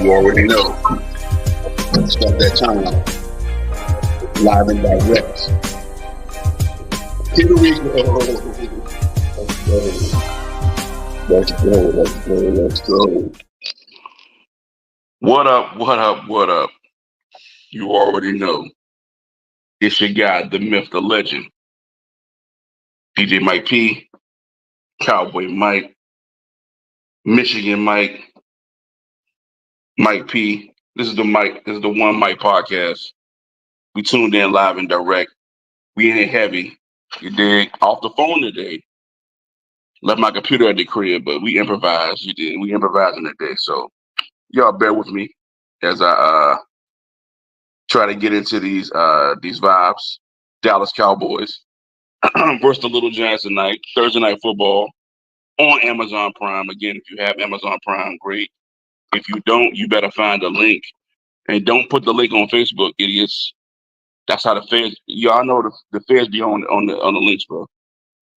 You already know. Start that time. Live and direct. Here we go. Let's go. What up? You already know. It's your guy, the myth, the legend. DJ Mike P, Cowboy Mike, Michigan Mike, Mike P. This is the One Mike podcast. We tuned in live and direct. We ain't heavy. You dig? Off the phone today. Left my computer at the crib, but we improvised. You did. We improvising today. So y'all bear with me as I try to get into these vibes. Dallas Cowboys versus the Little Giants tonight. Thursday night football on Amazon Prime. Again, if you have Amazon Prime, great. If you don't, you better find a link. And don't put the link on Facebook, idiots. That's how the feds. Y'all know the feds be on the links, bro.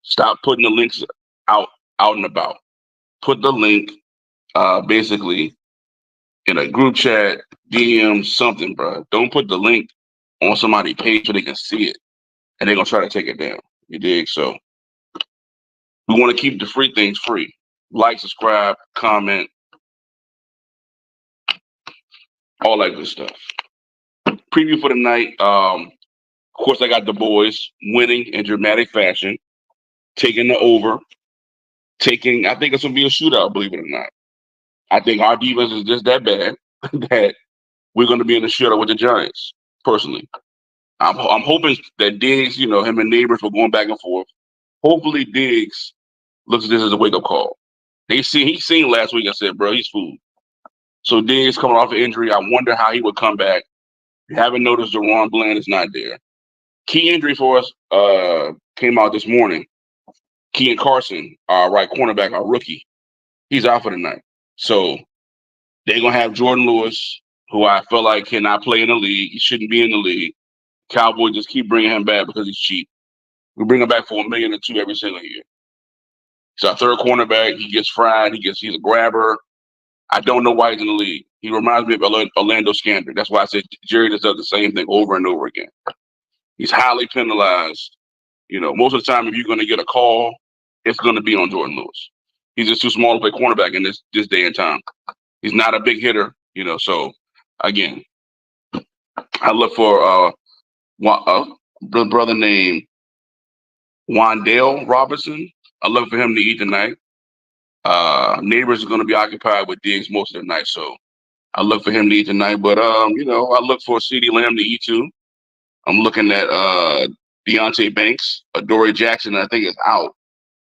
Stop putting the links out and about. Put the link, basically, in a group chat, DM, something, bro. Don't put the link on somebody's page so they can see it, and they're gonna try to take it down. You dig? So we want to keep the free things free. Like, subscribe, comment, all that good stuff. Preview for the night. Of course, I got the boys winning in dramatic fashion, taking the over. I think it's gonna be a shootout. Believe it or not, I think our defense is just that bad that we're gonna be in a shootout with the Giants. Personally, I'm hoping that Diggs, him and Neighbors were going back and forth. Hopefully, Diggs looks at this as a wake up call. He seen last week. I said, bro, he's food. So Diggs coming off an injury. I wonder how he would come back. If you haven't noticed, Deron Bland is not there. Key injury for us came out this morning. Kean Carson, our right cornerback, our rookie, he's out for the night. So they're going to have Jordan Lewis, who I feel like cannot play in the league. He shouldn't be in the league. Cowboys just keep bringing him back because he's cheap. We bring him back for $1 million or $2 million every single year. He's our third cornerback. He gets fried. He's a grabber. I don't know why he's in the league. He reminds me of Orlando Scandrick. That's why I said Jerry just does the same thing over and over again. He's highly penalized. Most of the time, if you're going to get a call, it's going to be on Jordan Lewis. He's just too small to play cornerback in this day and time. He's not a big hitter, So, again, I look for a brother named Wandale Robinson. I look for him to eat tonight. Neighbors is going to be occupied with Diggs most of the night, so I look for him to eat tonight. But I look for CeeDee Lamb to eat too. I'm looking at Deonte Banks, Adoree Jackson, I think is out.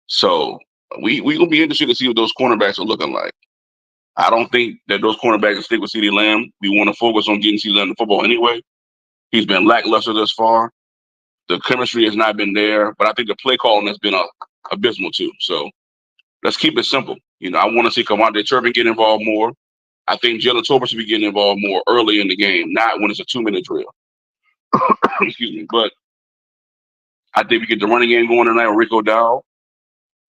So we gonna be interested to see what those cornerbacks are looking like. I don't think that those cornerbacks will stick with CeeDee Lamb. We want to focus on getting CeeDee Lamb to football anyway. He's been lackluster thus far. The chemistry has not been there, but I think the play calling has been abysmal too. So let's keep it simple. I want to see Kamante Turpin get involved more. I think Jalen Tolbert should be getting involved more early in the game, not when it's a 2-minute drill. Excuse me. But I think we get the running game going tonight with Rico Dowd.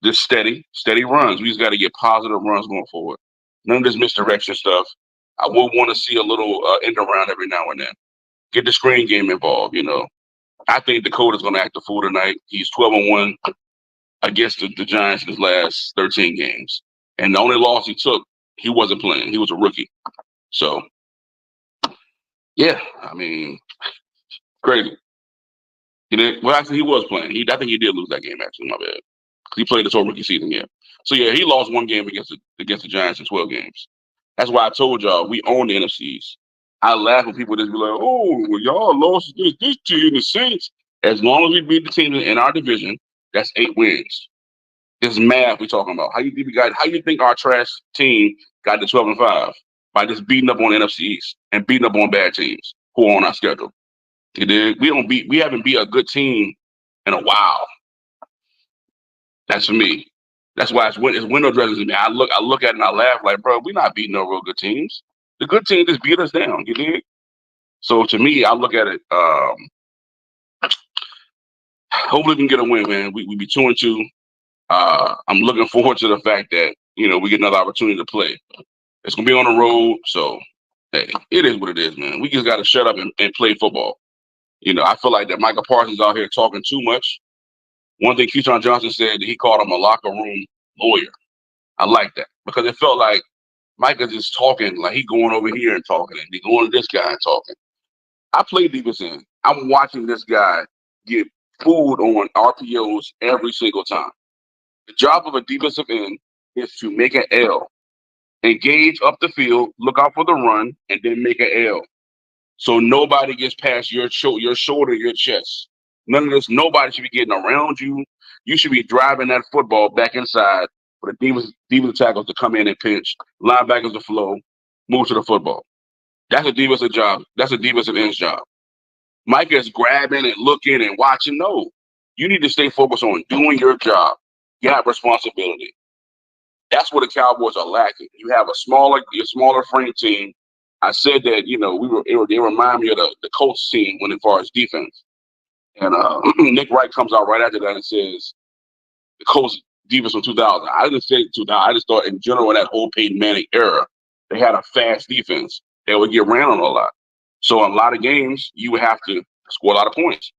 Just steady runs. We just got to get positive runs going forward. None of this misdirection stuff. I would want to see a little end around every now and then. Get the screen game involved, I think Dakota's going to act the fool tonight. He's 12-1 against the Giants in his last 13 games. And the only loss he took, he wasn't playing. He was a rookie. So, yeah, crazy. Well, actually, he was playing. I think he did lose that game, actually, my bad. He played this whole rookie season, yeah. So, yeah, he lost one game against the Giants in 12 games. That's why I told y'all we own the NFCs. I laugh when people just be like, oh, well, y'all lost this team, the Saints. As long as we beat the team in our division, that's 8 wins. It's math we're talking about. How you think our trash team got to 12-5? By just beating up on NFC East and beating up on bad teams who are on our schedule. We haven't beat a good team in a while. That's for me. That's why it's window dressing to me. I look at it and I laugh like, bro, we're not beating no real good teams. The good teams just beat us down. You dig? So to me, I look at it. Hopefully we can get a win, man. We be 2-2. I'm looking forward to the fact that we get another opportunity to play. It's gonna be on the road, so Hey, it is what it is, man. We just got to shut up and play football. I feel like that Michael Parsons out here talking too much. One thing Keyshawn Johnson said, he called him a locker room lawyer. I like that because it felt like Mike is just talking, like he going over here and talking, and he going to this guy and talking. I play defense end. I'm watching this guy get food on RPOs every single time. The job of a defensive end is to make an L, engage up the field, look out for the run, and then make an L. So nobody gets past your shoulder, your chest. None of this. Nobody should be getting around you. You should be driving that football back inside for the defensive tackles to come in and pinch, linebackers to flow, move to the football. That's a defensive job. That's a defensive end's job. Mike is grabbing and looking and watching. No, you need to stay focused on doing your job. You have responsibility. That's what the Cowboys are lacking. You have your smaller frame team. I said that they remind me of the Colts team when as far as defense. And Nick Wright comes out right after that and says the Colts defense from 2000. I didn't say 2000. I just thought in general in that whole Peyton Manning era, they had a fast defense that would get ran on a lot. So in a lot of games, you would have to score a lot of points.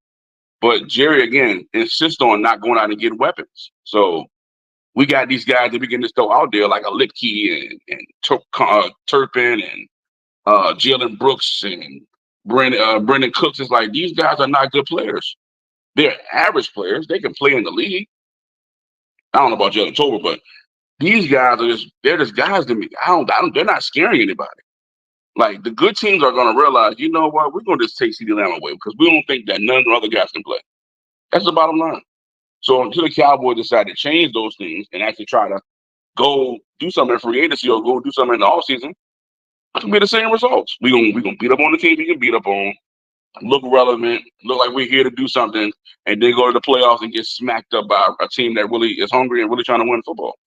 But Jerry again insists on not going out and getting weapons. So we got these guys that begin to throw out there like a Lipke and Turpin and Jalen Brooks and Brendan Cooks. Is like these guys are not good players. They're average players. They can play in the league. I don't know about Jalen Tober, but these guys they're just guys to me. They're not scaring anybody. Like the good teams are gonna realize, you know what, we're gonna just take CeeDee Lamb away because we don't think that none of the other guys can play. That's the bottom line. So until the Cowboys decide to change those things and actually try to go do something in free agency or go do something in the offseason, it's gonna be the same results. We're gonna beat up on the team we can beat up on, look relevant, look like we're here to do something, and then go to the playoffs and get smacked up by a team that really is hungry and really trying to win football.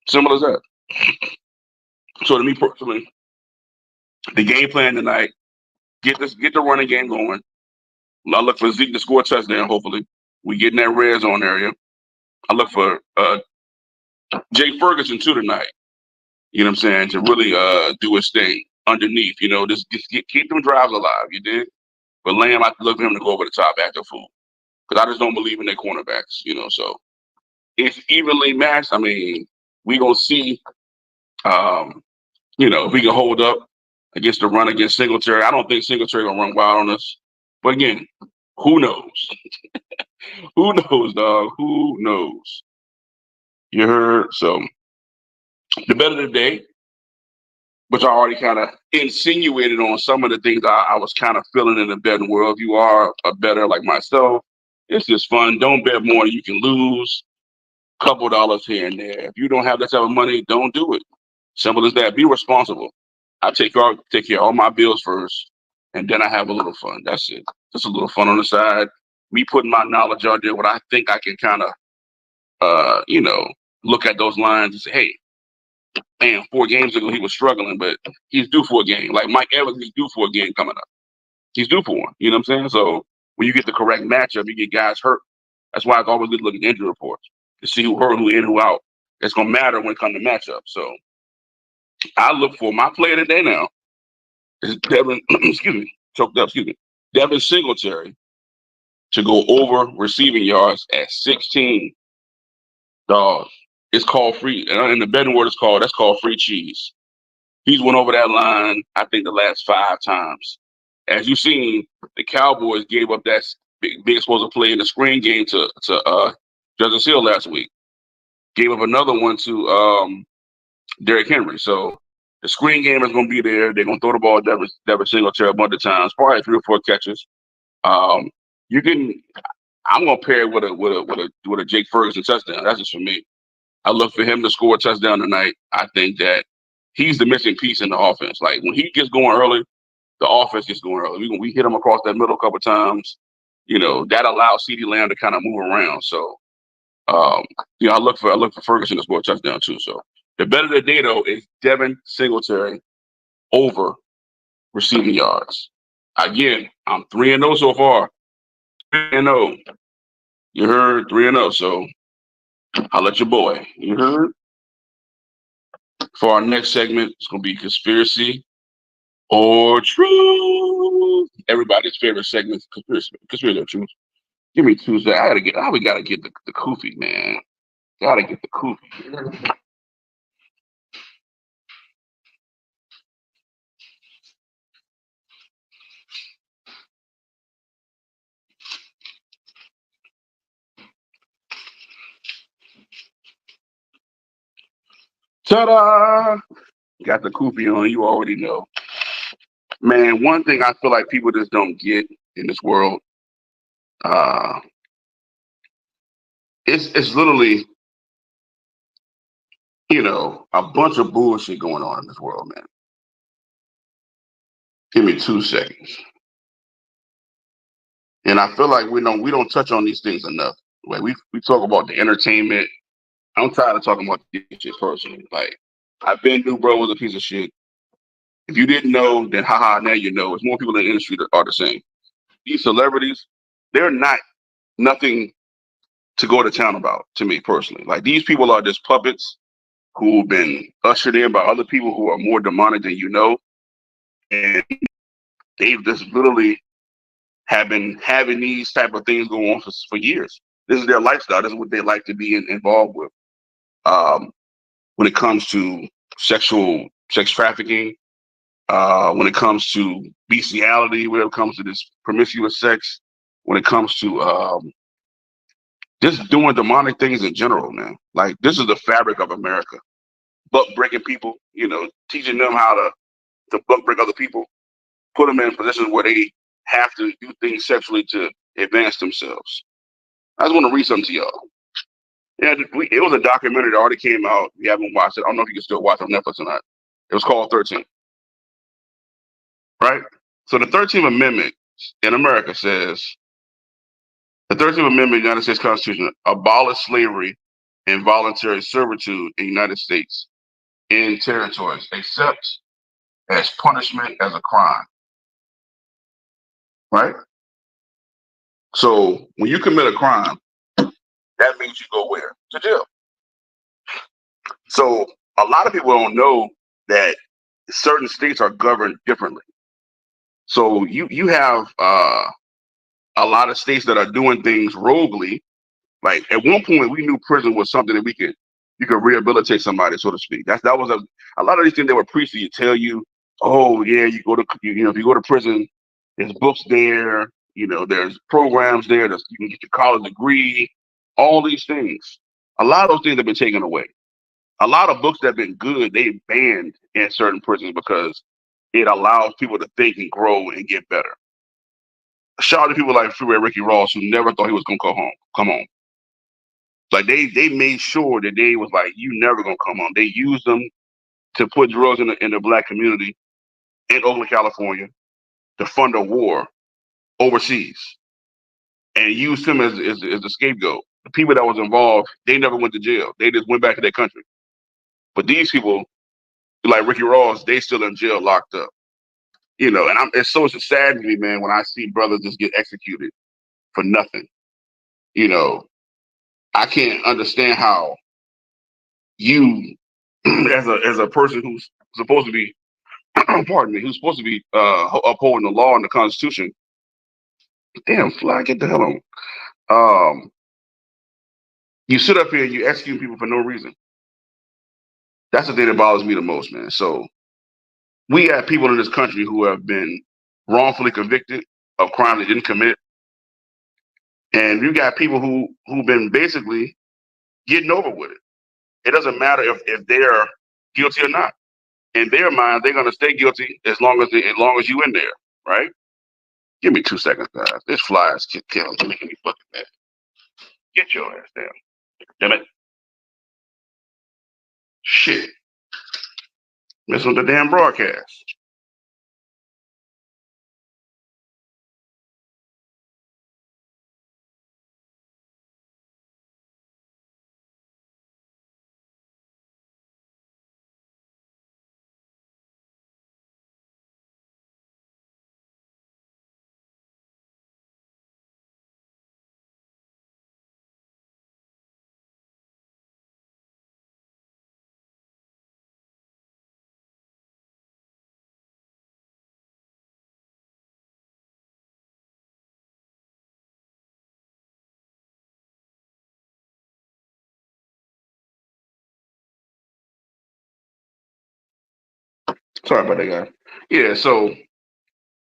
Simple as that. So to me personally, the game plan tonight, get the running game going. I look for Zeke to score a touchdown, hopefully. We get in that red zone area. I look for Jay Ferguson too tonight. You know what I'm saying? To really do his thing underneath. Just keep them drives alive. You did. But Lamb, I look for him to go over the top after full. Because I just don't believe in their cornerbacks. So it's evenly matched. I mean, we gonna see if we can hold up against the run against Singletary. I don't think Singletary gonna run wild on us. But again, who knows? Who knows, dog? Who knows? You heard? So the bet of the day, which I already kind of insinuated on some of the things I was kind of feeling in the betting world. If you are a bettor like myself, it's just fun. Don't bet more than you can lose. Couple dollars here and there. If you don't have that type of money, don't do it. Simple as that. Be responsible. I take care of all my bills first, and then I have a little fun. That's it. Just a little fun on the side. Me putting my knowledge out there, what I think I can kind of, look at those lines and say, hey, man, 4 games ago he was struggling, but he's due for a game. Like Mike Evans, he's due for a game coming up. He's due for one. You know what I'm saying? So when you get the correct matchup, you get guys hurt. That's why it's always good to look at injury reports to see who hurt, who in, who out. It's gonna matter when it comes to matchup. So I look for my player today now is Devin. Devin Singletary to go over receiving yards at 16. Dog, it's called free. And in the betting world, that's called free cheese. He's went over that line, I think, the last 5 times. As you've seen, the Cowboys gave up that big explosive play in the screen game to Justice Hill last week. Gave up another one to Derrick Henry. So the screen game is going to be there. They're going to throw the ball at Devin Singletary a bunch of times, probably 3 or 4 catches. I'm going to pair it with a Jake Ferguson touchdown. That's just for me. I look for him to score a touchdown tonight. I think that he's the missing piece in the offense. Like when he gets going early, the offense gets going early. We hit him across that middle a couple of times. That allows CeeDee Lamb to kind of move around. So, I look for Ferguson to score a touchdown too. So the bet of the day though is Devin Singletary over receiving yards. Again, I'm 3-0 so far. 3-0. You heard 3-0. So I'll let your boy. You heard. For our next segment, it's gonna be conspiracy or truth. Everybody's favorite segment, conspiracy or truth. Give me Tuesday. We gotta get the Koofy, man. Gotta get the Koofy. Ta-da! Got the Koofy on. You already know, man. One thing I feel like people just don't get in this world, uh, it's literally, a bunch of bullshit going on in this world, man. Give me 2 seconds. And I feel like we don't touch on these things enough. Like we talk about the entertainment. I'm tired of talking about this shit personally. Like I've been knew bro was a piece of shit. If you didn't know, then haha, now you know. There's more people in the industry that are the same. These celebrities, they're not nothing to go to town about to me personally. Like these people are just puppets who've been ushered in by other people who are more demonic than you know. And they've just literally have been having these type of things go on for years. This is their lifestyle. This is what they like to be involved with. Um, when it comes to sex trafficking, when it comes to bestiality, when it comes to this promiscuous sex, when it comes to just doing demonic things in general, man. Like this is the fabric of America. Buck breaking people, teaching them how to buck break other people, put them in positions where they have to do things sexually to advance themselves. I just want to read something to y'all. Yeah, it was a documentary that already came out. If you haven't watched it, I don't know if you can still watch it on Netflix or not. It was called 13, right? So the 13th Amendment in America says the 13th Amendment of the United States Constitution abolished slavery and voluntary servitude in the United States in territories, except as punishment as a crime, right? So when you commit a crime, that means you go where? To jail. So a lot of people don't know that certain states are governed differently. So you have a lot of states that are doing things roguely. Like at one point, we knew prison was something that you could rehabilitate somebody, so to speak. That was a lot of these things they were preaching. You tell you, oh yeah, if you go to prison, there's books there. There's programs there. You can get your college degree. All these things. A lot of those things have been taken away. A lot of books that have been good, they banned in certain prisons because it allows people to think and grow and get better. Shout out to people like Freeway Ricky Ross who never thought he was gonna come home. Come on. Like they made sure that they was like, you never gonna come home. They used them to put drugs in the black community in Oakland, California, to fund a war overseas, and used him as the scapegoat. The people that was involved, they never went to jail. They just went back to their country. But these people, like Ricky Ross, they still in jail, locked up. And it's so sad to me, man, when I see brothers just get executed for nothing. You know, I can't understand how you, as a person who's supposed to be, pardon me, who's supposed to be upholding the law and the Constitution. Damn, fly, get the hell on. Um, you sit up here and you execute people for no reason. That's the thing that bothers me the most, man. So we have people in this country who have been wrongfully convicted of crime they didn't commit, and you got people who've been basically getting over with it. It doesn't matter if they're guilty or not. In their mind, they're gonna stay guilty as long as you in there, right? Give me 2 seconds, guys. This fly is killing me. Making me fucking mad. Get your ass down. Damn it. Shit. Missing the damn broadcast. Sorry about that, guy. Yeah, so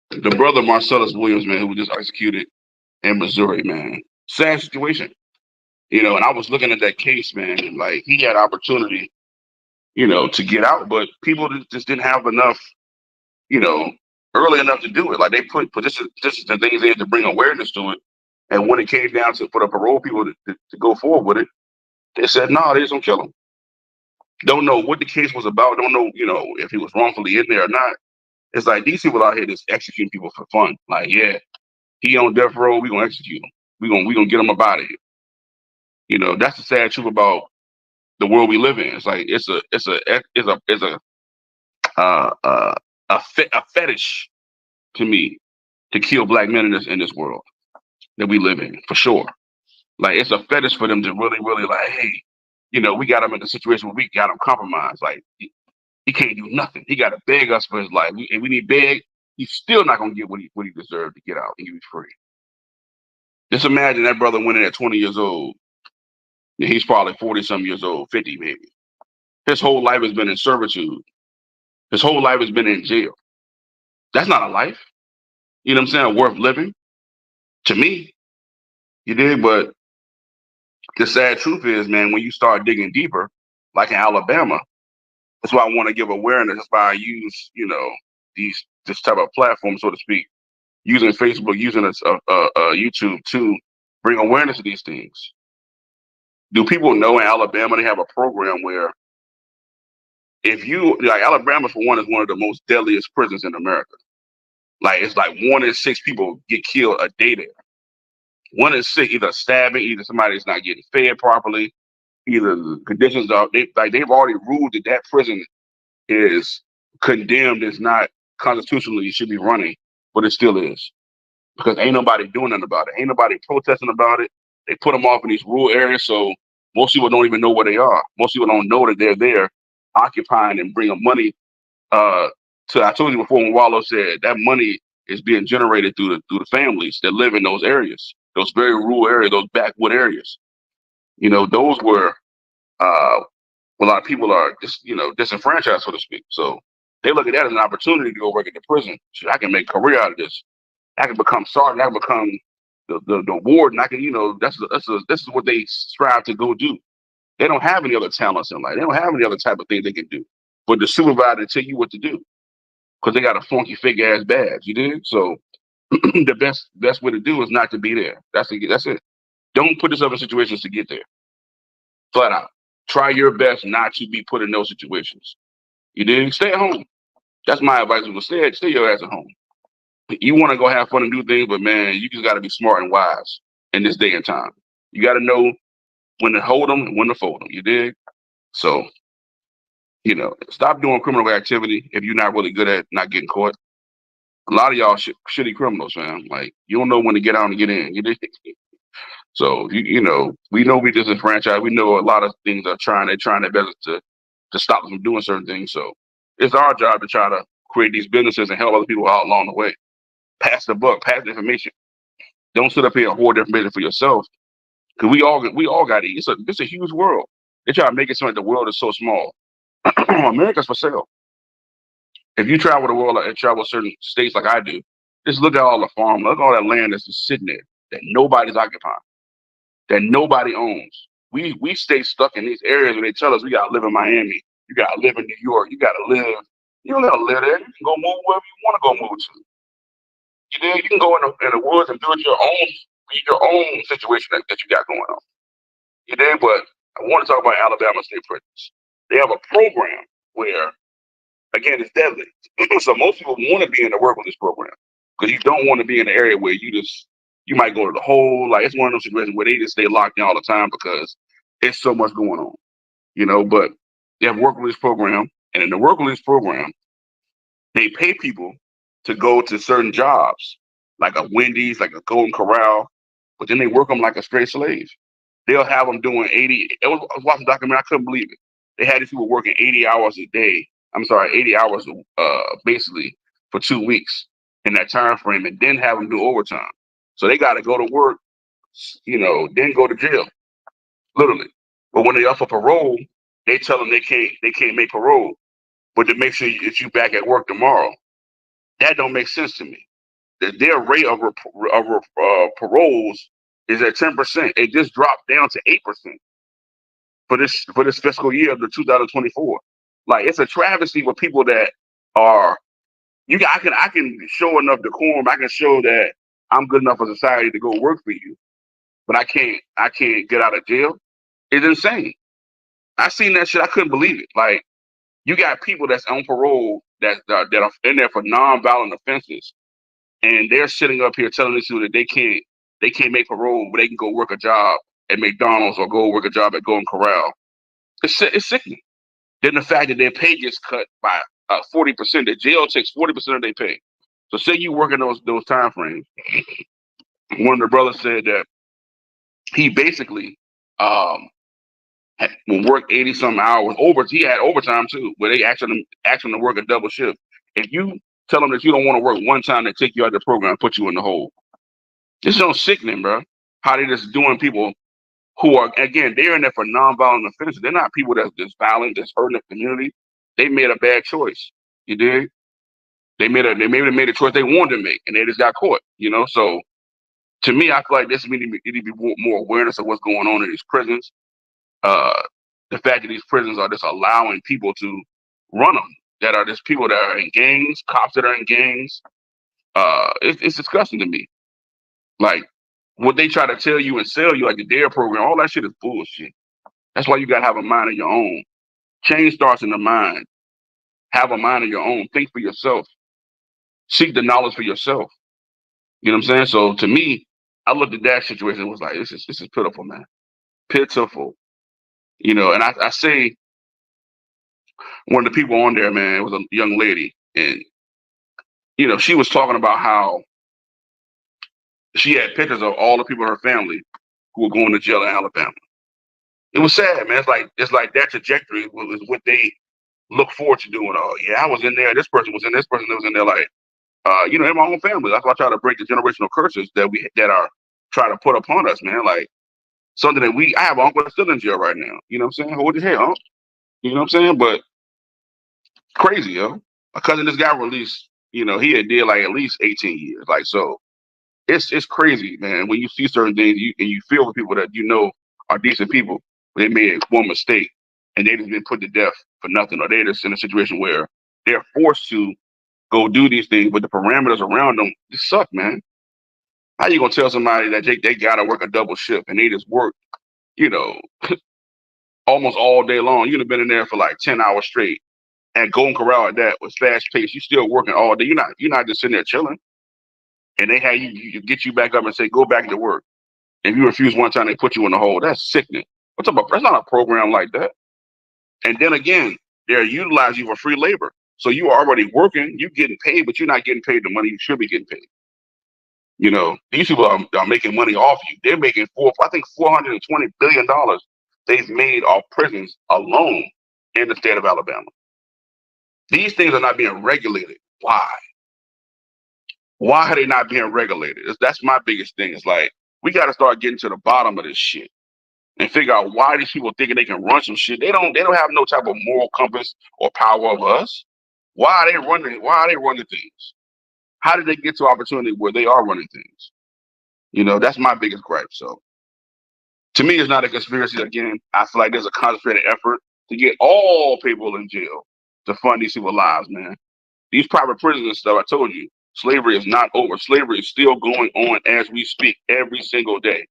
the brother Marcellus Williams, man, who was just executed in Missouri, man. Sad situation. And I was looking at that case, man, and like he had opportunity, to get out, but people just didn't have enough, you know, early enough to do it. Like they put this is the things they had to bring awareness to it. And when it came down to for the parole people to go forward with it, they said, no, they just don't kill him. Don't know what the case was about. Don't know, if he was wrongfully in there or not. It's like these people out here just executing people for fun. Like, yeah, he on death row, we gonna execute him. We gonna get him up out of here. That's the sad truth about the world we live in. It's like it's a a fetish to me to kill black men in this world that we live in, for sure. Like it's a fetish for them to really, really like, hey, we got him in a situation where we got him compromised. Like he can't do nothing. He got to beg us for his life. And we need beg. He's still not gonna get what he deserved to get out and be free. Just imagine that brother went in at 20 years old. And he's probably 40 some years old, 50 maybe. His whole life has been in servitude. His whole life has been in jail. That's not a life. You know what I'm saying? Worth living to me. You did, but the sad truth is, man, when you start digging deeper, like in Alabama, that's why I want to give awareness. That's why I use, this type of platform, so to speak, using Facebook, using YouTube to bring awareness to these things. Do people know in Alabama they have a program where if you like Alabama for one is one of the most deadliest prisons in America. Like it's like 1 in 6 people get killed a day there. 1 in 6 either stabbing, either somebody's not getting fed properly, either the conditions are they've already ruled that prison is condemned, is not constitutionally should be running, but it still is because ain't nobody doing nothing about it. Ain't nobody protesting about it. They put them off in these rural areas, so most people don't even know where they are. Most people don't know that they're there, occupying and bringing money. I told you before when Wallow said that money is being generated through the families that live in those areas, those very rural areas, those backwood areas. Those were a lot of people are just disenfranchised, so to speak. So they look at that as an opportunity to go work at the prison. Shit, I can make a career out of this. I can become sergeant. I can become the warden. I can, this is what they strive to go do. They don't have any other talents in life. They don't have any other type of thing they can do. But the supervisor tell you what to do because they got a funky fake ass badge. You did so. The best way to do is not to be there. That's it. Don't put yourself in situations to get there. Flat out. Try your best not to be put in those situations. You did stay at home. That's my advice. Stay your ass at home. You want to go have fun and do things, but man, you just got to be smart and wise in this day and time. You got to know when to hold them and when to fold them. You dig? So, stop doing criminal activity if you're not really good at not getting caught. A lot of y'all shitty criminals, man. Like you don't know when to get out and get in. You dig? So we know we disenfranchised. We know a lot of things they're trying their best to stop them from doing certain things. So it's our job to try to create these businesses and help other people out along the way. Pass the buck, pass the information. Don't sit up here and hoard the information for yourself. Because we all got to eat. It's a huge world. They try to make it sound like the world is so small. America's for sale. If you travel the world and travel certain states like I do, just look at all the farm, look at all that land that's just sitting there that nobody's occupying, that nobody owns. We stay stuck in these areas where they tell us we gotta live in Miami, you gotta live in New York, you don't gotta live there. You can go move wherever you want to go move to. You can go in the woods and build your own situation that you got going on. You did, but I want to talk about Alabama State Prisons. They have a program where, again, it's deadly. So most people want to be in the work with this program because you don't want to be in an area where you might go to the hole. Like it's one of those situations where they just stay locked in all the time because it's so much going on. But they have work release program, and in the work release program, they pay people to go to certain jobs, like a Wendy's, like a Golden Corral, but then they work them like a straight slave. They'll have them doing 80. I was watching a documentary. I couldn't believe it. They had these people working 80 hours a day. 80 hours basically for 2 weeks in that time frame, and then have them do overtime. So they got to go to work, then go to jail, literally. But when they offer parole, they tell them they can't make parole but to make sure that you back at work tomorrow. That don't make sense to me. Their rate of paroles is at 10%. It just dropped down to 8% for this fiscal year of the 2024. Like it's a travesty with people that are I can show enough decorum. I can show that I'm good enough for society to go work for you, but I can't get out of jail. It's insane. I seen that shit. I couldn't believe it. Like you got people that's on parole that are in there for non-violent offenses, and they're sitting up here telling us that they can't make parole, but they can go work a job at McDonald's or go work a job at Golden Corral. It's sickening. Then the fact that their pay gets cut by 40%, the jail takes 40% of their pay. So say you work in those time frames. One of the brothers said that he basically will work 80 some hours over. He had overtime too, where they asked him to work a double shift. If you tell them that you don't want to work one time, they take you out of the program and put you in the hole. This is no sickening, bro. How they just doing people who are, again, they're in there for nonviolent offenses. They're not people that's just violent, that's hurting the community. They made a bad choice. You did. They maybe made a choice they wanted to make, and they just got caught. So to me, I feel like this need to be more awareness of what's going on in these prisons. The fact that these prisons are just allowing people to run them, that are just people that are in gangs, cops that are in gangs. It's disgusting to me. Like what they try to tell you and sell you, like the DARE program, all that shit is bullshit. That's why you gotta have a mind of your own. Change starts in the mind. Have a mind of your own. Think for yourself. Seek the knowledge for yourself. You know what I'm saying? So to me, I looked at that situation and was like, this is pitiful, man. Pitiful. And I say one of the people on there, man, was a young lady, and she was talking about how she had pictures of all the people in her family who were going to jail in Alabama. It was sad, man. It's like that trajectory was what they look forward to doing. Oh yeah, I was in there. This person was in. This person was in there. Like, in my own family. That's why I try to break the generational curses that are trying to put upon us, man. Like something that I have an uncle that's still in jail right now. You know what I'm saying? Hold your head, huh? You know what I'm saying? But crazy, yo. My cousin just got released. He had did like at least 18 years. Like so. It's crazy, man. When you see certain things, you feel for people that are decent people, they made one mistake and they just been put to death for nothing, or they're just in a situation where they're forced to go do these things, but the parameters around them just suck, man. How you gonna tell somebody that they gotta work a double shift and they just work, almost all day long? You'd have been in there for like 10 hours straight, and Golden Corral at that was fast paced. You still working all day. You're not just sitting there chilling. And they had you get you back up and say, go back to work. If you refuse one time, they put you in the hole. That's sickening. That's not a program like that. And then again, they're utilizing you for free labor. So you are already working, you're getting paid, but you're not getting paid the money you should be getting paid. These people are making money off you. They're making $420 billion they've made off prisons alone in the state of Alabama. These things are not being regulated. Why? Why are they not being regulated? That's my biggest thing. It's like, we got to start getting to the bottom of this shit and figure out why these people thinking they can run some shit. They don't have no type of moral compass or power of us. Why are they running? Why are they running things? How did they get to opportunity where they are running things? That's my biggest gripe. So to me, it's not a conspiracy. Again, I feel like there's a concentrated effort to get all people in jail to fund these people's lives, man. These private prisons and stuff, I told you, slavery is not over. Slavery is still going on as we speak every single day.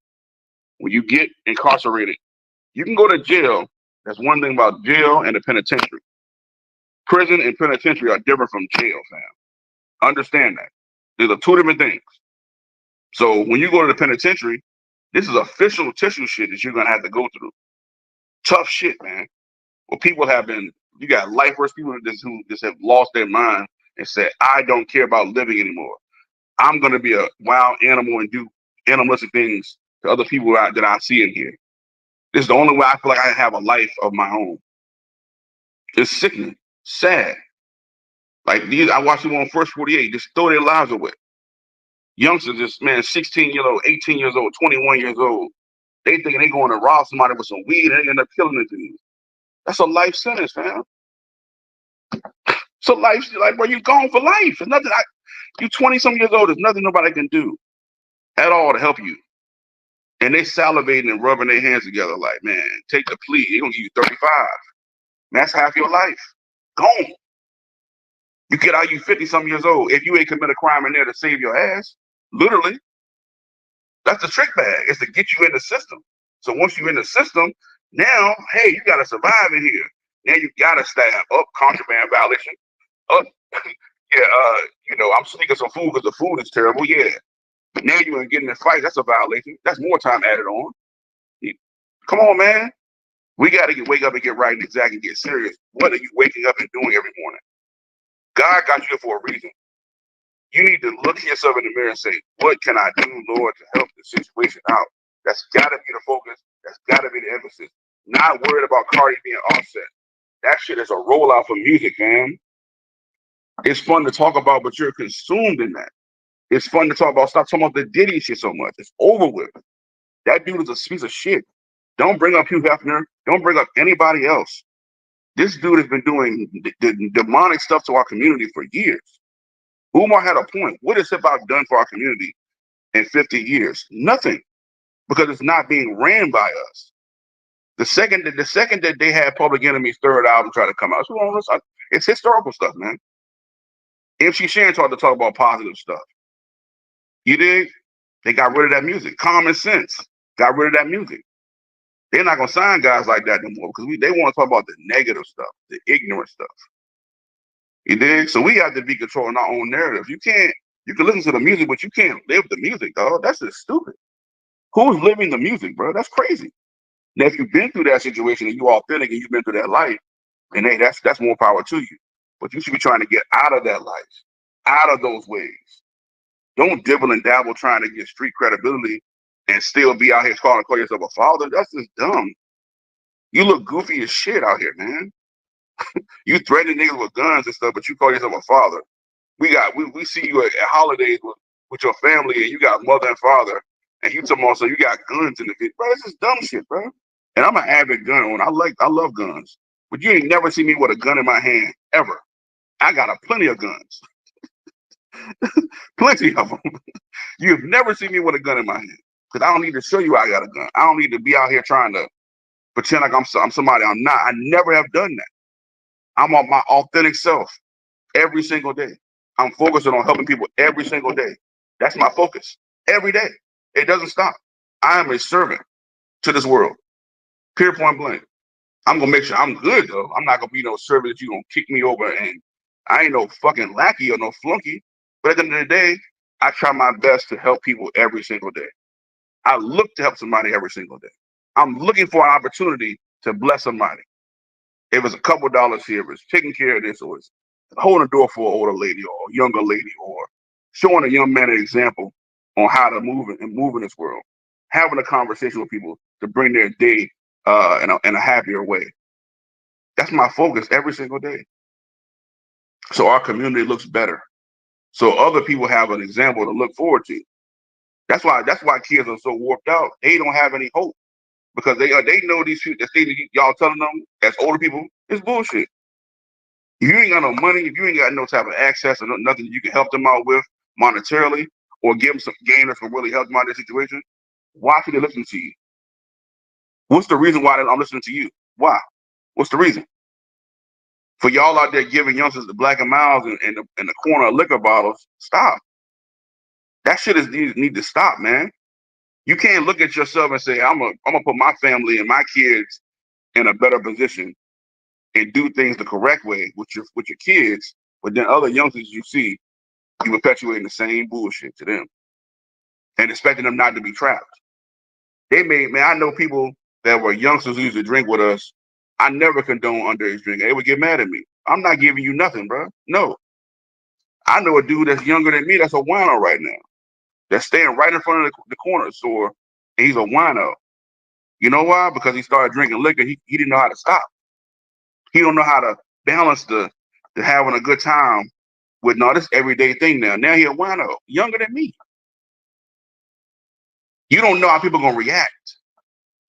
When you get incarcerated, you can go to jail. That's one thing about jail and the penitentiary. Prison and penitentiary are different from jail, fam. Understand that. These are two different things. So when you go to the penitentiary, this is official tissue shit that you're going to have to go through. Tough shit, man. Well, you got lifers, people who just have lost their mind and said, I don't care about living anymore. I'm going to be a wild animal and do animalistic things to other people that I see in here. This is the only way I feel like I have a life of my own. It's sickening, sad. Like I watched them on First 48 just throw their lives away. Youngsters, just man, 16 years old, 18 years old, 21 years old. They thinking they going to rob somebody with some weed and they end up killing the dude. That's a life sentence, fam. So life's like, bro, you're gone for life. There's nothing. You 20 some years old. There's nothing nobody can do at all to help you. And they salivating and rubbing their hands together like, man, take the plea. They're gonna give you 35. Man, that's half your life. Gone. You get out, you 50 some years old. If you ain't commit a crime in there to save your ass, literally, that's the trick bag. It's to get you in the system. So once you're in the system, now, hey, you gotta survive in here. Now you gotta stab up contraband violation. Up, yeah, I'm sneaking some food because the food is terrible. Yeah. But now you're gonna get in a fight, that's a violation. That's more time added on. Come on, man. We got to wake up and get right and exact and get serious. What are you waking up and doing every morning? God got you here for a reason. You need to look at yourself in the mirror and say, what can I do, Lord, to help this situation out? That's got to be the focus. That's got to be the emphasis. Not worried about Cardi being offset. That shit is a rollout for music, man. It's fun to talk about, but you're consumed in that. It's fun to talk about. Stop talking about the Diddy shit so much. It's over with. That dude is a piece of shit. Don't bring up Hugh Hefner. Don't bring up anybody else. This dude has been doing the demonic stuff to our community for years. Umar had a point. What has hip hop done for our community in 50 years? Nothing, because it's not being ran by us. The second that they had Public Enemy's third album try to come out, it's historical stuff, man. MC Shan tried to talk about positive stuff. You dig? They got rid of that music. Common Sense got rid of that music. They're not gonna sign guys like that no more because they want to talk about the negative stuff, the ignorant stuff. You dig? So we have to be controlling our own narrative. You can listen to the music, but you can't live the music, dog. That's just stupid. Who's living the music, bro? That's crazy. Now, if you've been through that situation and you're authentic and you've been through that life, then hey, that's more power to you. But you should be trying to get out of that life, out of those ways. Don't dibble and dabble trying to get street credibility and still be out here calling yourself a father. That's just dumb. You look goofy as shit out here, man. You threaten niggas with guns and stuff, but you call yourself a father. We see you at holidays with your family and you got mother and father and you talking about so you got guns in the video. Bro, this is dumb shit, bro. And I'm an avid gun owner. I love guns. But you ain't never see me with a gun in my hand ever. I got plenty of guns. Plenty of them. You've never seen me with a gun in my hand. Because I don't need to show you I got a gun. I don't need to be out here trying to pretend like I'm somebody I'm not. I never have done that. I'm on my authentic self every single day. I'm focusing on helping people every single day. That's my focus every day. It doesn't stop. I am a servant to this world. Period, point blank. I'm gonna make sure I'm good though. I'm not gonna be no servant that you gonna kick me over and I ain't no fucking lackey or no flunky. But at the end of the day, I try my best to help people every single day. I look to help somebody every single day. I'm looking for an opportunity to bless somebody. If it's a couple dollars here, if it's taking care of this, or it's holding a door for an older lady or a younger lady, or showing a young man an example on how to move in this world, having a conversation with people to bring their day in a happier way. That's my focus every single day. So our community looks better. So other people have an example to look forward to. That's why kids are so warped out. They don't have any hope because they know these people that y'all telling them as older people is bullshit. If you ain't got no money, if you ain't got no type of access or nothing you can help them out with monetarily or give them some game that's gonna really help them out in their situation, why should they listen to you? What's the reason why I'm listening to you? Why? What's the reason? For y'all out there giving youngsters the Black and Miles in the corner of liquor bottles, stop. That shit need to stop, man. You can't look at yourself and say, I'm gonna put my family and my kids in a better position and do things the correct way with your kids, but then other youngsters you see, you perpetuating the same bullshit to them and expecting them not to be trapped. I know people that were youngsters who used to drink with us. I never condone underage drinking. They would get mad at me. I'm not giving you nothing, bro. No. I know a dude that's younger than me that's a wino right now. That's staying right in front of the corner store, and he's a wino. You know why? Because he started drinking liquor. He didn't know how to stop. He don't know how to balance the having a good time with no this everyday thing now. Now he a wino, younger than me. You don't know how people gonna react.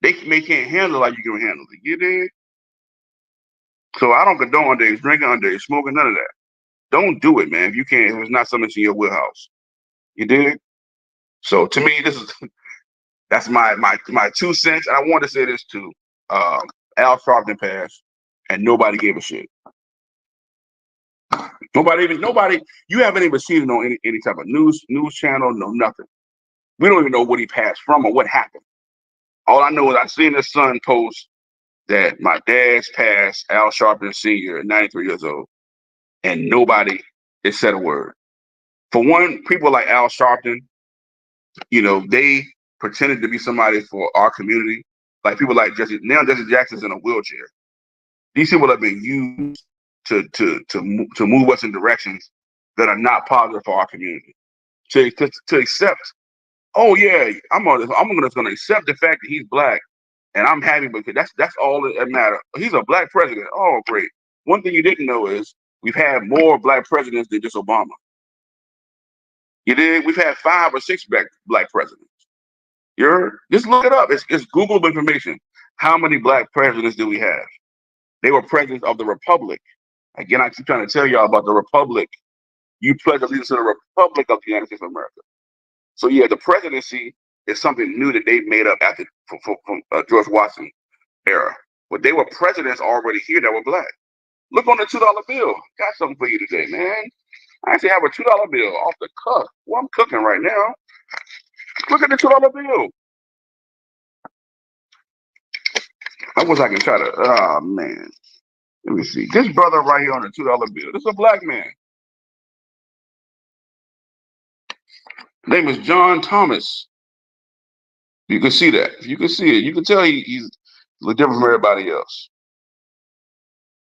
They can't handle it like you can handle it. You dig? So I don't condone underage drinking, underage smoking, none of that. Don't do it, man. If you can't, if it's not something in your wheelhouse. You dig? So to me, this is that's my 2 cents. And I want to say this too. Um, Al Sharpton passed, and nobody gave a shit. Nobody. You haven't even seen it on any type of news channel, no nothing. We don't even know what he passed from or what happened. All I know is I seen his son post that my dad's passed, Al Sharpton Sr., at 93 years old, and nobody has said a word. For one, people like Al Sharpton, they pretended to be somebody for our community. Like people like Jesse Jackson's in a wheelchair. These people have been used to move us in directions that are not positive for our community. To accept, oh yeah, I'm just gonna accept the fact that he's black, and I'm happy because that's all that matters. He's a black president. Oh great. One thing you didn't know is we've had more black presidents than just Obama. You did. We've had 5 or 6 black presidents. Just look it up. It's Google information. How many black presidents do we have? They were presidents of the Republic. Again, I keep trying to tell y'all about the Republic. You pledge allegiance to the Republic of the United States of America. So yeah, the presidency is something new that they made up after from George Washington era. But they were presidents already here that were black. Look on the $2 bill. Got something for you today, man. I actually have a $2 bill off the cuff. Well, I'm cooking right now. Look at the $2 bill. I wish I can try to. Oh man, let me see. This brother right here on the $2 bill. This is a black man. His name is John Thomas. You can see that. You can see it. You can tell he's different from everybody else.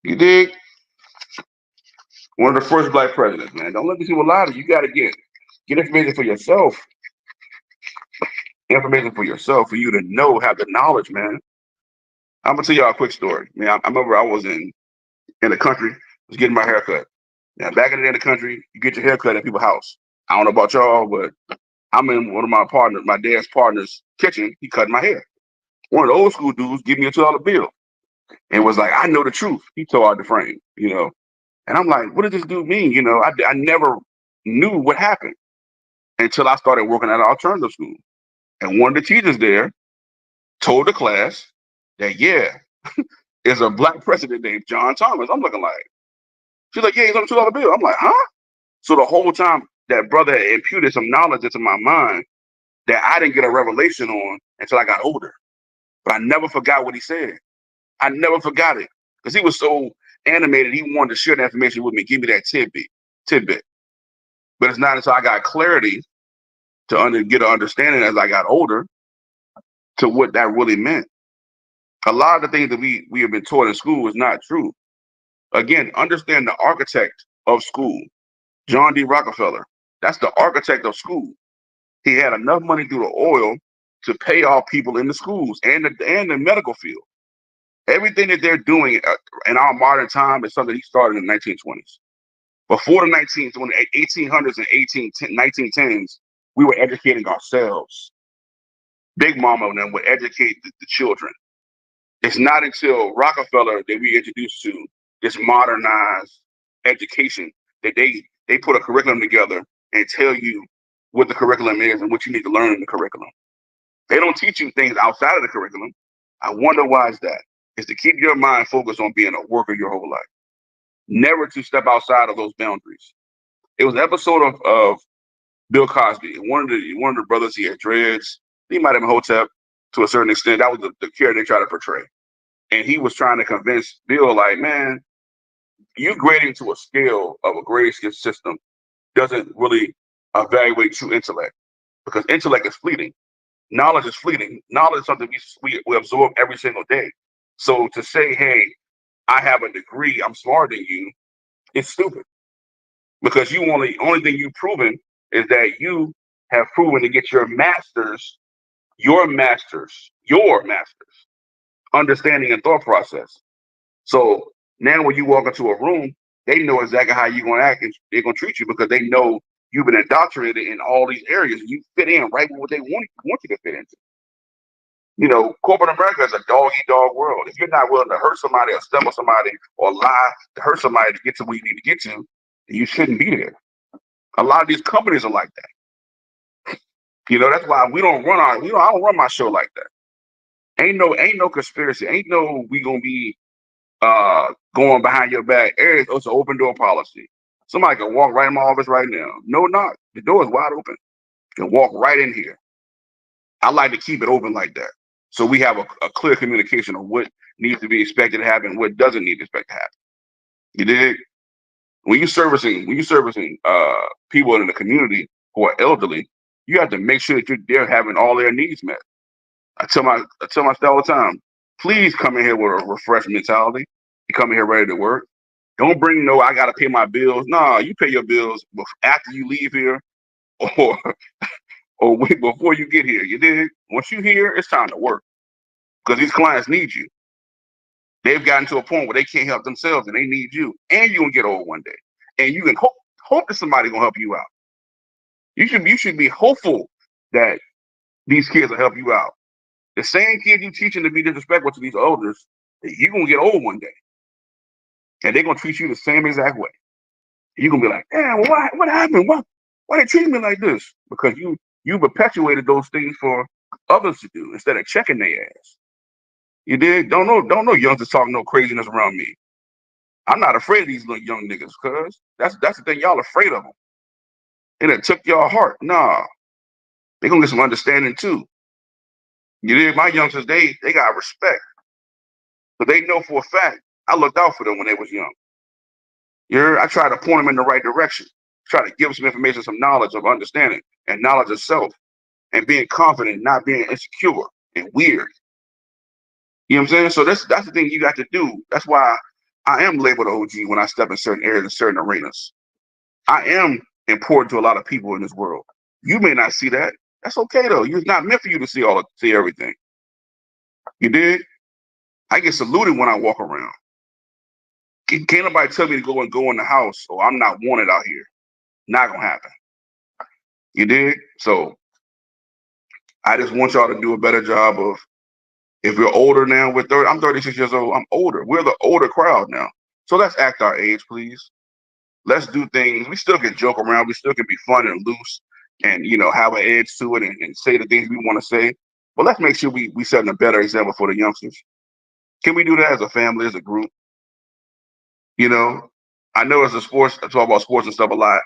You dig? One of the first black presidents, man. Don't let these people lie to you. You got to get information for yourself. Information for yourself, for you to know, have the knowledge, man. I'm gonna tell y'all a quick story. Man, I remember I was in the country, was getting my hair cut. Now, back in the day in the country, you get your hair cut at people's house. I don't know about y'all, but I'm in one of my dad's partner's kitchen. He cut my hair. One of the old school dudes gave me a $2 bill and was like, "I know the truth." He tore out the frame. And I'm like, "What does this dude mean?" I never knew what happened until I started working at an alternative school. And one of the teachers there told the class that, yeah, there's a black president named John Thomas. I'm looking like, she's like, "Yeah, he's on a $2 bill." I'm like, "Huh?" So the whole time that brother imputed some knowledge into my mind that I didn't get a revelation on until I got older. But I never forgot what he said. I never forgot it because he was so animated. He wanted to share that information with me, give me that tidbit. But it's not until I got clarity to get an understanding as I got older to what that really meant. A lot of the things that we have been taught in school is not true. Again, understand the architect of school, John D. Rockefeller. That's the architect of school. He had enough money through the oil to pay off people in the schools and the medical field. Everything that they're doing in our modern time is something he started in the 1920s. Before the 1800s and 1910s, we were educating ourselves. Big Mama and them would educate the children. It's not until Rockefeller that we introduced to this modernized education that they put a curriculum together and tell you what the curriculum is and what you need to learn in the curriculum. They don't teach you things outside of the curriculum. I wonder why is that? Is to keep your mind focused on being a worker your whole life. Never to step outside of those boundaries. It was an episode of Bill Cosby. One of the brothers, he had dreads. He might have been Hotep to a certain extent. That was the character they tried to portray. And he was trying to convince Bill, like, man, you grading to a scale of a grade system doesn't really evaluate true intellect because intellect is fleeting. Knowledge is fleeting. Knowledge is something we absorb every single day. So to say, hey, I have a degree, I'm smarter than you, it's stupid. Because only thing you've proven is that you have proven to get your master's understanding and thought process. So now when you walk into a room, they know exactly how you're going to act and they're going to treat you because they know you've been indoctrinated in all these areas and you fit in right with what they want you to fit into. Corporate America is a dog eat dog world. If you're not willing to hurt somebody or stumble somebody or lie to hurt somebody to get to where you need to get to, then you shouldn't be there. A lot of these companies are like that. That's why we don't run our. I don't run my show like that. Ain't no conspiracy. Ain't no we gonna be going behind your back. It's an open door policy. Somebody can walk right in my office right now. No knock. The door is wide open. Can walk right in here. I like to keep it open like that. So we have a clear communication of what needs to be expected to happen, what doesn't need to expect to happen. You dig? When you're servicing people in the community who are elderly, you have to make sure that they're having all their needs met. I tell my staff all the time, please come in here with a refreshed mentality. You come in here ready to work. Don't bring I gotta pay my bills. Nah, you pay your bills after you leave here or before you get here. You dig? Once you here, it's time to work. Because these clients need you. They've gotten to a point where they can't help themselves and they need you. And you're gonna get old one day. And you can hope that somebody's gonna help you out. You should be hopeful that these kids will help you out. The same kid you teaching to be disrespectful to these elders, you're gonna get old one day. And they're gonna treat you the same exact way. You're gonna be like, damn, what happened? Why they treating me like this? Because you perpetuated those things for others to do instead of checking their ass. You did? Don't know youngsters talking no craziness around me. I'm not afraid of these little young niggas, cuz that's the thing, y'all afraid of them. And it took y'all heart. Nah, they gonna get some understanding too. You did? My youngsters, they got respect. But they know for a fact I looked out for them when they was young. I tried to point them in the right direction. Try to give them some information, some knowledge of understanding and knowledge of self and being confident, not being insecure and weird. You know what I'm saying? So that's the thing you got to do. That's why I am labeled OG when I step in certain areas and certain arenas. I am important to a lot of people in this world. You may not see that. That's okay though. It's not meant for you to see everything. You did? I get saluted when I walk around. Can't nobody tell me to go in the house or I'm not wanted out here. Not gonna happen. You did? So I just want y'all to do a better job of, if we're older now, I'm 36 years old, I'm older. We're the older crowd now. So let's act our age, please. Let's do things. We still can joke around. We still can be fun and loose and, have an edge to it and say the things we want to say. But let's make sure we set a better example for the youngsters. Can we do that as a family, as a group? I know as a sports, I talk about sports and stuff a lot,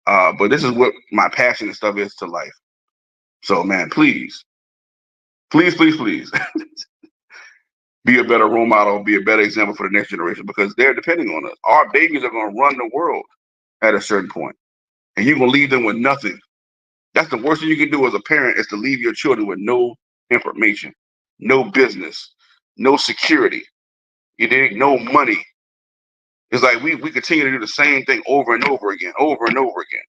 but this is what my passion and stuff is to life. So, man, please, please, please, please be a better role model, be a better example for the next generation because they're depending on us. Our babies are going to run the world at a certain point, and you're going to leave them with nothing. That's the worst thing you can do as a parent is to leave your children with no information, no business, no security. You dig? No money. It's like we continue to do the same thing over and over again, over and over again.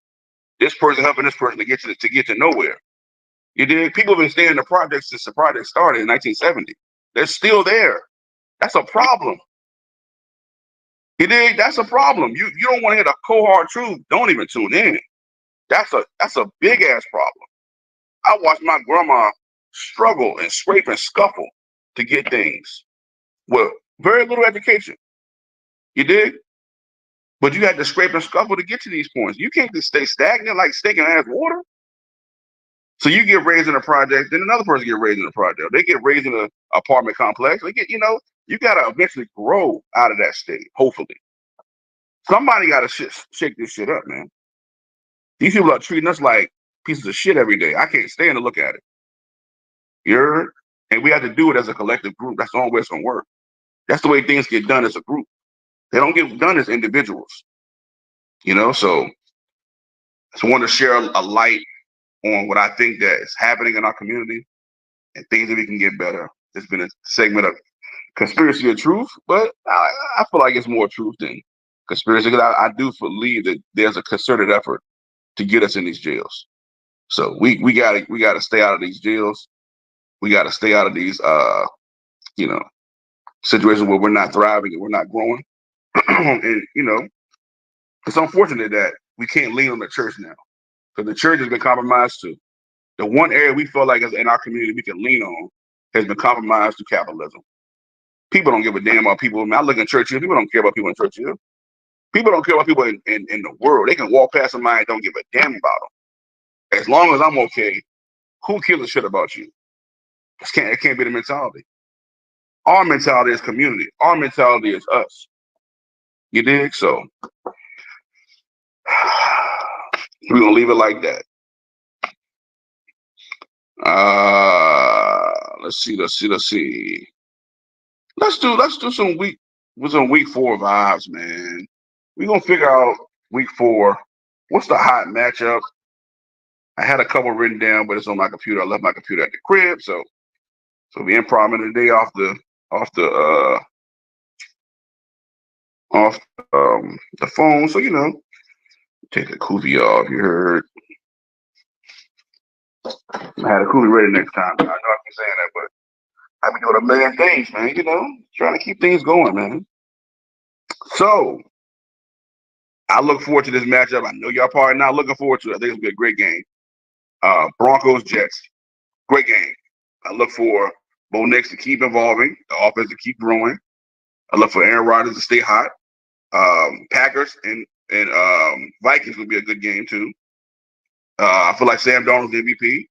This person helping this person to get to nowhere. You dig? People have been staying in the project since the project started in 1970. They're still there. That's a problem. You dig? That's a problem. You don't want to hear the cold hard truth. Don't even tune in. That's a big ass problem. I watched my grandma struggle and scrape and scuffle to get things. Well, very little education. You dig? But you had to scrape and scuffle to get to these points. You can't just stay stagnant like steak and ass water. So you get raised in a project, then another person get raised in a project. They get raised in an apartment complex. They get, you got to eventually grow out of that state, hopefully. Somebody got to shake this shit up, man. These people are treating us like pieces of shit every day. I can't stand to look at it. And we have to do it as a collective group. That's the only way it's going to work. That's the way things get done as a group. They don't get done as individuals. So I just want to share a light on what I think that is happening in our community and things that we can get better. It's been a segment of conspiracy or truth, but I feel like it's more truth than conspiracy because I do believe that there's a concerted effort to get us in these jails. So we gotta stay out of these jails. We gotta stay out of these situations where we're not thriving and we're not growing. And it's unfortunate that we can't lean on the church now because the church has been compromised too. The one area we feel like is in our community we can lean on has been compromised through capitalism. People don't give a damn about people. I mean, I look in Churchill. People don't care about people in Churchill. People don't care about people in the world. They can walk past somebody and don't give a damn about them. As long as I'm okay, who gives a shit about you? It can't be the mentality. Our mentality is community. Our mentality is us. You dig? So we're gonna leave it like that. Let's see. Let's do some week 4 vibes, man. We're gonna figure out week 4. What's the hot matchup? I had a couple written down, but it's on my computer. I left my computer at the crib, so we improv today off the phone. So take a Koofy off. You heard? I had a Koofy ready next time. I know I keep saying that, but I've been doing a million things, man. Trying to keep things going, man. So I look forward to this matchup. I know y'all probably not looking forward to it. I think it's gonna be a great game. Broncos Jets, great game. I look for Bo Nix to keep evolving, the offense to keep growing. I look for Aaron Rodgers to stay hot. Packers and Vikings will be a good game too. I feel like Sam Darnold's MVP,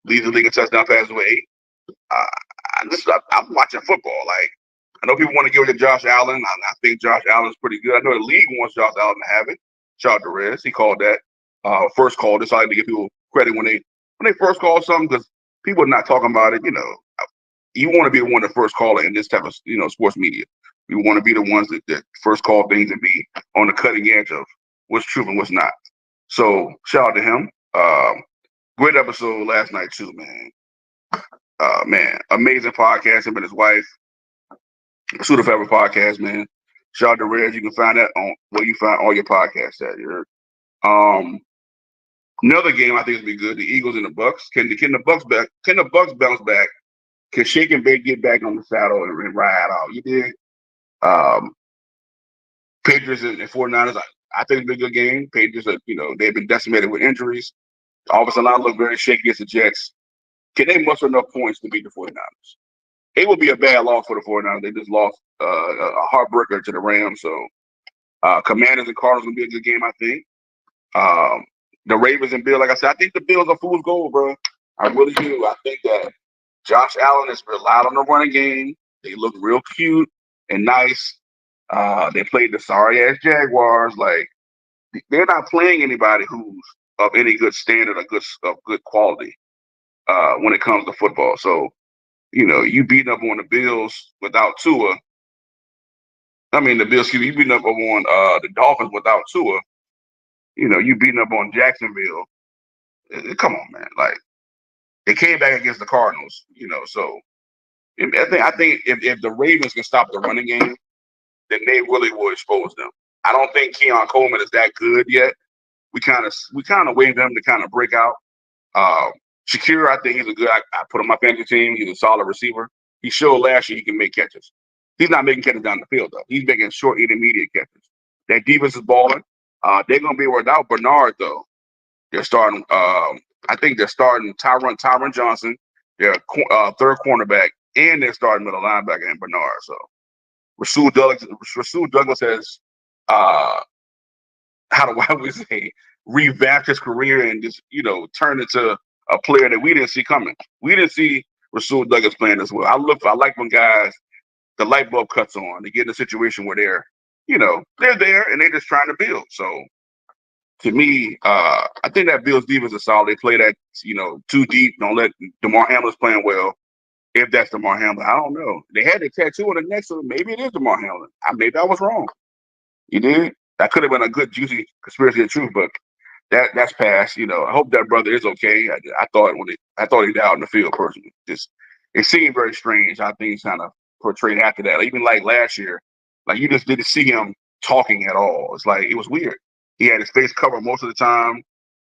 leads the league in touchdown passes with 8. I'm watching football. Like, I know people want to give it to Josh Allen. I think Josh Allen's pretty good. I know the league wants Josh Allen to have it. Shout out to Rez. He called that first call. Just like to give people credit when they first call something, because people are not talking about it. You want to be the one to first call it in this type of sports media. You want to be the ones that first call things and be on the cutting edge of what's true and what's not. So shout out to him. Great episode last night too, man. Man, amazing podcast. Him and his wife. Pursuit of Forever podcast, man. Shout out to Reg. You can find that on where you find all your podcasts at. You heard? Another game I think is gonna be good. The Eagles and the Bucks. Can the Bucks back? Can the Bucks bounce back? Can Shake and Bake get back on the saddle and ride out? You did. Patriots and 49ers. I think it's a good game. Patriots are, they've been decimated with injuries. All of a sudden, I look very shaky against the Jets. Can they muster enough points to beat the 49ers? It would be a bad loss for the 49ers. They just lost a heartbreaker to the Rams. So Commanders and Cardinals will be a good game, I think. The Ravens and Bills, like I said, I think the Bills are fool's gold, bro. I really do. I think that Josh Allen has relied on the running game. They look real cute and nice. They played the sorry-ass Jaguars. Like, they're not playing anybody who's of any good standard or good quality when it comes to football. So, you beating up on the Bills without Tua. I mean, you beating up on the Dolphins without Tua. You beating up on Jacksonville. Come on, man. Like, they came back against the Cardinals, so I think if the Ravens can stop the running game, then they really will expose them. I don't think Keon Coleman is that good yet. We kind of wait them to kind of break out. Shakir, I think he's a good. I put on my fantasy team. He's a solid receiver. He showed last year he can make catches. He's not making catches down the field though. He's making short, intermediate catches. That defense is balling. They're gonna be without Bernard though. They're starting. I think they're starting Tyron Johnson, their third cornerback, and they're starting middle linebacker and Bernard. So Rasul Douglas has how do we say, revamped his career and just turned into a player that we didn't see coming. We didn't see Rasul Douglas playing as well. I like when guys, the light bulb cuts on. They get in a situation where they're there and they're just trying to build. So to me, I think that Bills defense is solid. They play that, too deep. Don't let DeMar Hamlin's playing well. If that's DeMar Hamlin, I don't know. They had the tattoo on the neck, so maybe it is DeMar Hamlin. Maybe I was wrong. You did? That could have been a good, juicy conspiracy of truth, but that's past. I hope that brother is okay. I thought he died in the field personally. It seemed very strange how things kind of portrayed after that. Even like last year, like you just didn't see him talking at all. It's like it was weird. He had his face covered most of the time.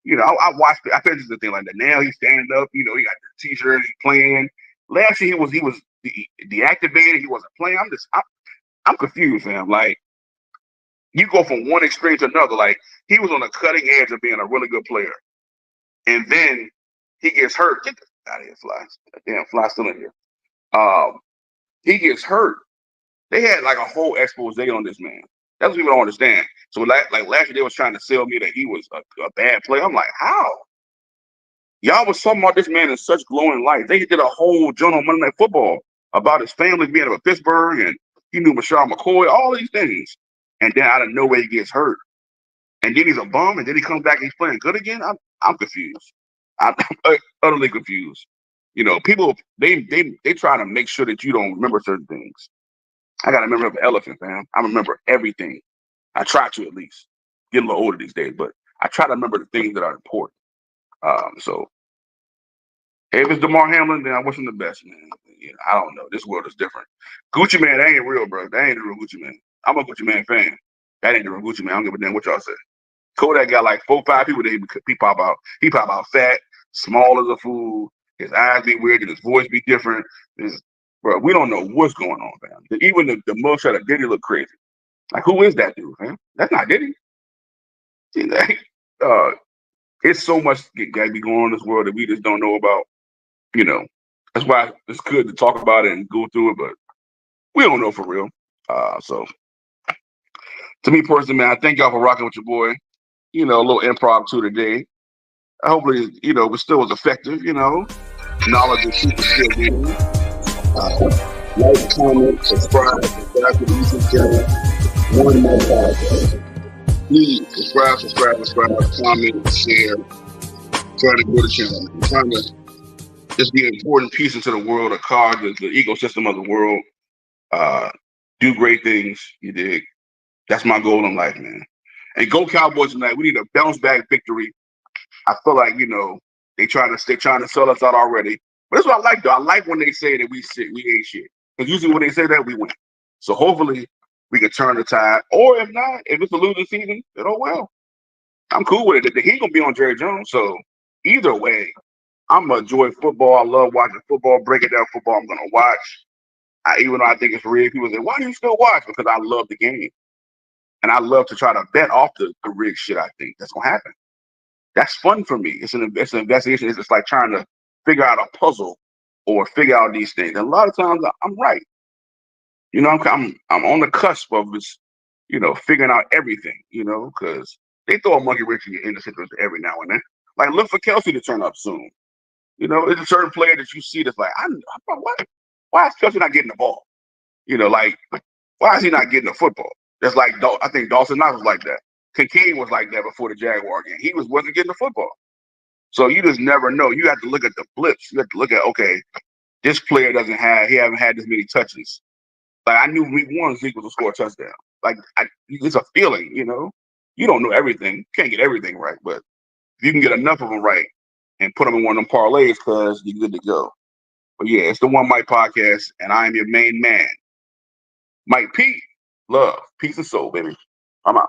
I watched it. I pictured the thing like that. Now he's standing up. He got the t-shirt. He's playing. Last year he was deactivated. He wasn't playing. I'm confused, man. Like, you go from one extreme to another. Like, he was on the cutting edge of being a really good player, and then he gets hurt. Get out of here, fly! That damn fly still in here. Um, he gets hurt. They had like a whole expose on this man. That's what people don't understand. So like last year, they was trying to sell me that he was a bad player. I'm like, how? Y'all was talking about this man in such glowing light. They did a whole journal on Monday Night Football about his family being out of Pittsburgh and he knew Michelle McCoy, all these things. And then out of nowhere, he gets hurt. And then he's a bum, and then he comes back and he's playing good again. I'm confused. I'm utterly confused. People they try to make sure that you don't remember certain things. I got to remember the elephant, man. I remember everything. I try to at least. Get a little older these days, but I try to remember the things that are important. So if it's DeMar Hamlin, then I wish him the best, man. I don't know. This world is different. Gucci Man, that ain't real, bro. That ain't the real Gucci Man. I'm a Gucci Man fan. That ain't the real Gucci Man. I don't give a damn what y'all say. Kodak got like 4-5 people that he pop out. He pop out fat, small as a fool. His eyes be weird and his voice be different. Bro, we don't know what's going on, man. Even the mugshot of Diddy look crazy. Like, who is that dude, man? That's not Diddy. See, it's so much got to be going on in this world that we just don't know about. That's why it's good to talk about it and go through it, but we don't know for real. So to me personally, man, I thank y'all for rocking with your boy. A little improv too today. Hopefully, it still was effective. Knowledge and truth is still there. Like, comment, subscribe to the YouTube channel. One more podcast. Please subscribe, comment, share. Trying to grow the channel. I'm trying to just be an important piece into the world, the ecosystem of the world. Do great things. You dig? That's my goal in life, man. And go Cowboys tonight. We need a bounce back victory. I feel like they're trying to sell us out already. But that's what I like though. I like when they say that we ain't shit. Because usually when they say that, we win. So hopefully we can turn the tide. Or if not, if it's a losing season, then oh well. I'm cool with it. He's gonna be on Jerry Jones. So either way, I'm gonna enjoy football. I love watching football, breaking down football. I'm gonna watch. Even though I think it's rigged, people say, "Why do you still watch?" Because I love the game, and I love to try to bet off the rigged shit. I think that's gonna happen. That's fun for me. It's an investigation. It's just like trying to figure out a puzzle or figure out these things. And a lot of times I'm right. I'm on the cusp of this, figuring out everything. Because they throw a monkey wrench in the situation every now and then. Like, look for Kelsey to turn up soon. It's a certain player that you see that's like, why is Kelsey not getting the ball? Like, why is he not getting the football? That's like, I think Dawson Knox was like that. Kincaid was like that before the Jaguar game. He wasn't getting the football. So you just never know. You have to look at the blips. You have to look at, okay, this player he haven't had this many touches. Like, I knew week 1 Zeke was to score a touchdown. Like, it's a feeling, You don't know everything. You can't get everything right, but if you can get enough of them right and put them in one of them parlays, cuz you're good to go. But yeah, it's the One Mike Podcast, and I am your main man, Mike P. Love, peace and soul, baby. I'm out.